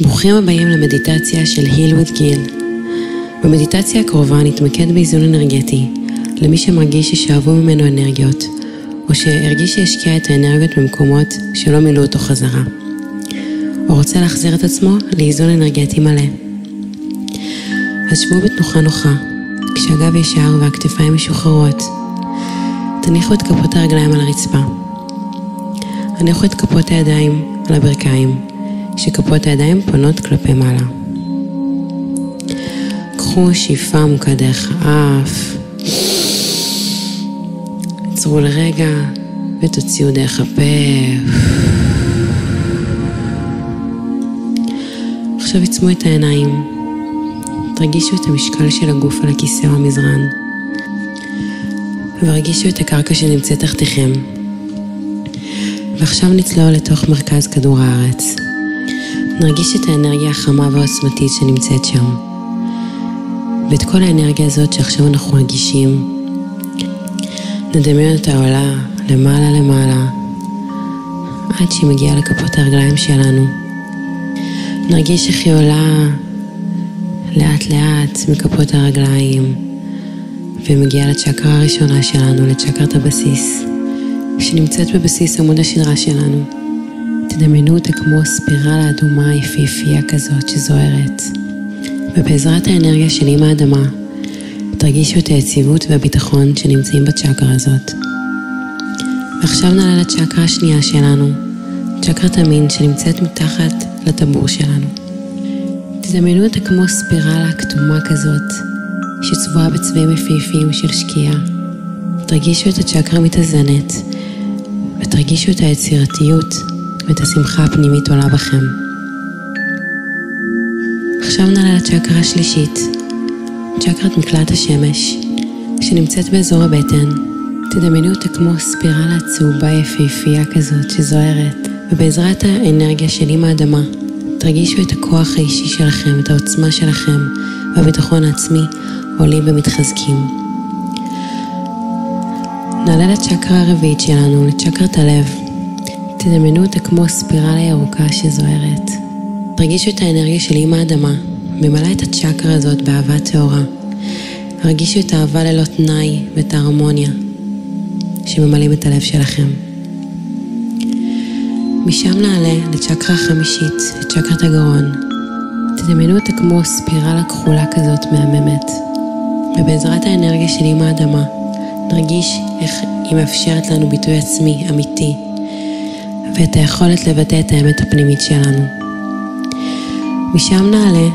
ברוכים הבאים למדיטציה של Heal with גיל. במדיטציה הקרובה נתמקד באיזון אנרגטי למי שמרגיש ששאבו ממנו אנרגיות, או שהרגיש שהשקיע את האנרגיות במקומות שלא מילאו אותו חזרה, או רוצה להחזיר את עצמו לאיזון אנרגטי מלא. אז שבו בתנוחה נוחה, כשהגב ישר והכתפיים משוחררות. תניחו את כפות הרגליים על הרצפה. הניחו את כפות הידיים על הברכיים, כשכפות הידיים פונות כלפי מעלה. קחו שאיפה עמוקה דרך האף. עצרו לרגע ותוציאו דרך הפה. עכשיו עצמו את העיניים. תרגישו את המשקל של הגוף על הכיסא או המזרן. והרגישו את הקרקע שנמצאת תחתיכם. ועכשיו נצלול לתוך מרכז כדור הארץ. נרגיש את האנרגיה החמה והעוצמתית שנמצאת שם. ואת כל האנרגיה הזאת שעכשיו אנחנו מרגישים, נדמיין אותה עולה למעלה למעלה, עד שהיא מגיעה לכפות הרגליים שלנו. נרגיש איך היא עולה לאט לאט מכפות הרגליים, ומגיעה לצ'קרה הראשונה שלנו, לצ'קרת הבסיס, שנמצאת בבסיס עמוד השדרה שלנו. תדמיינו אותה כמו ספירלה אדומה יפהפייה כזאת שזוהרת. ובעזרת האנרגיה של עם האדמה, תרגישו את היציבות והביטחון שנמצאים בצ'קרה הזאת. ועכשיו נעלה לצ'קרה השנייה שלנו, צ'קרת המין שנמצאת מתחת לטבור שלנו. תדמיינו אותה כמו ספירלה כתומה כזאת, שצבועה בצבעים יפהפיים של שקיעה. תרגישו את הצ'קרה מתאזנת, ותרגישו את היצירתיות ואת השמחה הפנימית עולה בכם. עכשיו נעלה לצ'קרה השלישית, צ'קרת מקלט השמש, שנמצאת באזור הבטן. תדמיינו אותה כמו ספירלה צהובה יפהפייה כזאת שזוהרת, ובעזרת האנרגיה של עם האדמה, תרגישו את הכוח האישי שלכם, את העוצמה שלכם, והביטחון העצמי עולים ומתחזקים. נעלה לצ'קרה הרביעית שלנו, לצ'קרת הלב. תדמיינו אותה כמו ספירלה ירוקה שזוהרת. תרגישו את האנרגיה של עם האדמה, ממלא את הצ'קרה הזאת באהבה טהורה. הרגישו את האהבה ללא תנאי ואת ההרמוניה שממלאים את הלב שלכם. משם נעלה לצ'קרה החמישית, לצ'קרת הגרון. תדמיינו אותה כמו ספירלה כחולה כזאת מהממת. ובעזרת האנרגיה של עם האדמה, נרגיש איך היא מאפשרת לנו ביטוי עצמי, אמיתי, ואת היכולת לבטא את האמת הפנימית שלנו. משם נעלה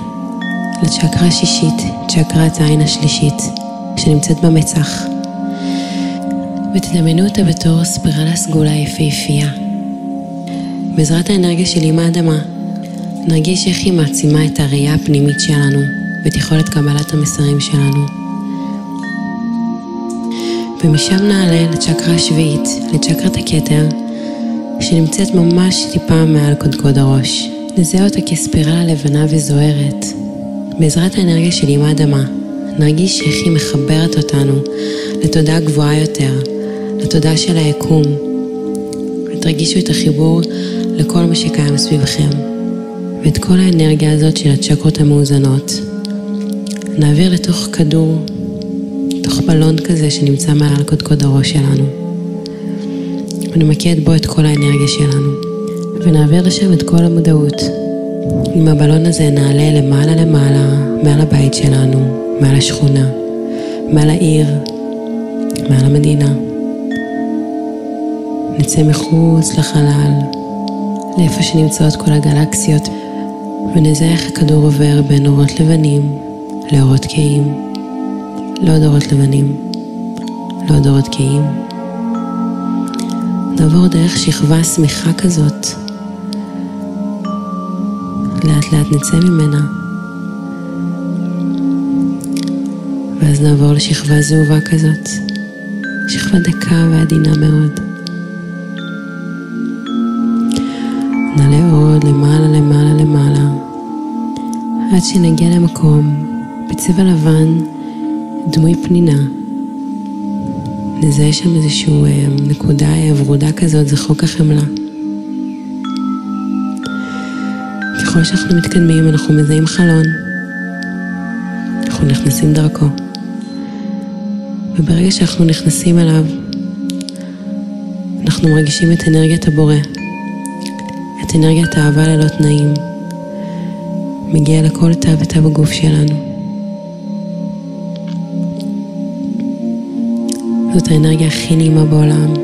לצ'קרה השישית, צ'קרת העין השלישית, שנמצאת במצח. ותדמיינו אותה בתור ספירלה סגולה יפהפייה. בעזרת האנרגיה של עם האדמה, נרגיש איך היא מעצימה את הראייה הפנימית שלנו, ואת יכולת קבלת המסרים שלנו. ומשם נעלה לצ'קרה השביעית, לצ'קרת הכתר, שנמצאת ממש טיפה מעל קודקוד הראש. נזהה אותה כספירלה לבנה וזוהרת. בעזרת האנרגיה של עם האדמה, נרגיש איך היא מחברת אותנו לתודעה גבוהה יותר, לתודעה של היקום. ותרגישו את החיבור לכל מה שקיים סביבכם. ואת כל האנרגיה הזאת של הצ'קרות המאוזנות, נעביר לתוך כדור, תוך בלון כזה שנמצא מעל קודקוד הראש שלנו. ונמקד בו את כל האנרגיה שלנו. ונעביר לשם את כל המודעות. עם הבלון הזה נעלה למעלה למעלה, מעל הבית שלנו, מעל השכונה, מעל העיר, מעל המדינה. נצא מחוץ לחלל, לאיפה שנמצאות כל הגלקסיות, ונזהה איך הכדור עובר בין אורות לבנים לאורות קיים. לא עוד אורות לבנים, לא עוד אורות קיים. נעבור דרך שכבה סמיכה כזאת. לאט לאט נצא ממנה. ואז נעבור לשכבה זהובה כזאת. שכבה דקה ועדינה מאוד. נעלה עוד למעלה למעלה למעלה. עד שנגיע למקום בצבע לבן דמוי פנינה. נזהה שם איזשהו נקודה ורודה כזאת, זה חוק החמלה. ככל שאנחנו מתקדמים, אנחנו מזהים חלון. אנחנו נכנסים דרכו. וברגע שאנחנו נכנסים אליו, אנחנו מרגישים את אנרגיית הבורא, את אנרגיית האהבה ללא תנאים, מגיע לכל תא ותא בגוף שלנו. זאת האנרגיה הכי נעימה בעולם,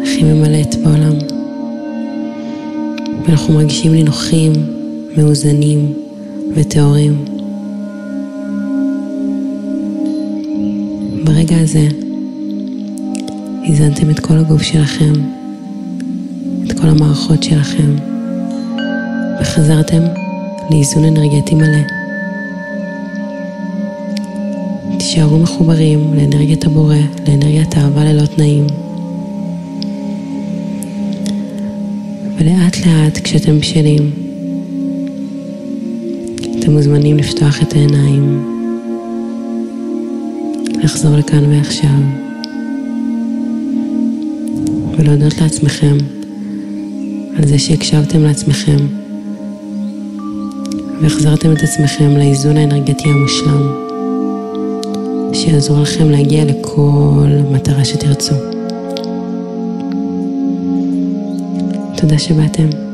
הכי ממלאת בעולם. ואנחנו מרגישים נינוחים, מאוזנים וטהורים. ברגע הזה, איזנתם את כל הגוף שלכם, את כל המערכות שלכם, וחזרתם לאיזון אנרגטי מלא. תישארו מחוברים לאנרגיית הבורא, לאנרגיית האהבה ללא תנאים. ולאט לאט כשאתם בשלים, אתם מוזמנים לפתוח את העיניים, לחזור לכאן ועכשיו, ולהודות לעצמכם על זה שהקשבתם לעצמכם, והחזרתם את עצמכם לאיזון האנרגטי המושלם, שיעזור לכם להגיע לכל מטרה שתרצו. תודה שבאתם.